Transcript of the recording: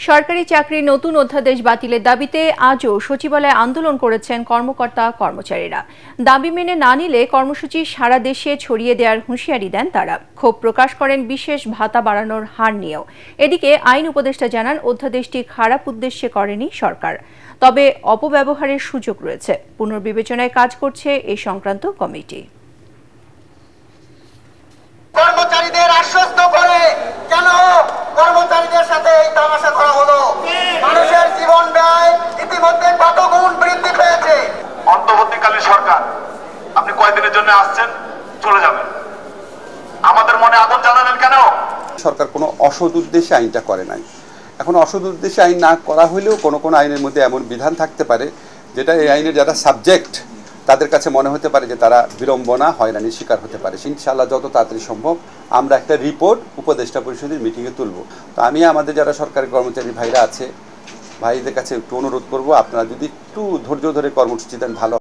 সরকারি চাকরির নতুন অধ্যাদেশ বাতিলের দাবিতে আজও সচিবালয়ে আন্দোলন করেছেন কর্মকর্তা কর্মচারীরা। দাবি মেনে না নিলে কর্মসূচি সারা দেশে ছড়িয়ে দেওয়ার হুঁশিয়ারি দেন তারা। ক্ষোভ প্রকাশ করেন বিশেষ ভাতা বাড়ানোর হার নিয়েও। এদিকে আইন উপদেষ্টা জানান অধ্যাদেশটি খারাপ উদ্দেশ্যে করেনি সরকার, তবে অপব্যবহারের সুযোগ রয়েছে। পুনর্বিবেচনায় কাজ করছে এই সংক্রান্ত কমিটি। কর্মচারীদের আশ্বস্ত করে কেন কর্মচারীদের সাথে এই তামাশা করা হলো? মানুষের জীবন ব্যয় ইতিমধ্যে কত গুণ বৃদ্ধি পেয়েছে। অন্তর্বর্তীকালীন সরকার, আপনি কয়দিনের জন্য আসছেন, চলে যাবেন, আমাদের মনে আগুন জ্বালালেন কেন? সরকার কোনো অসৎ উদ্দেশ্যে আইনটা করে নাই। এখন অসৎ উদ্দেশ্যে আইন না করা হলেও কোনো কোনো আইনের মধ্যে এমন বিধান থাকতে পারে যেটা এই আইনের যারা সাবজেক্ট তাদের কাছে মনে হতে পারে যে তারা বিড়ম্বনা হয়রানির শিকার হতে পারে। ইনশাআল্লাহ যত তাড়াতাড়ি সম্ভব আমরা একটা রিপোর্ট উপদেষ্টা পরিষদের মিটিংয়ে তুলব। তো আমি আমাদের যারা সরকারি কর্মচারী ভাইরা আছে, ভাইদের কাছে একটু অনুরোধ করব, আপনারা যদি একটু ধৈর্য ধরে কর্মসূচি দেন ভালো।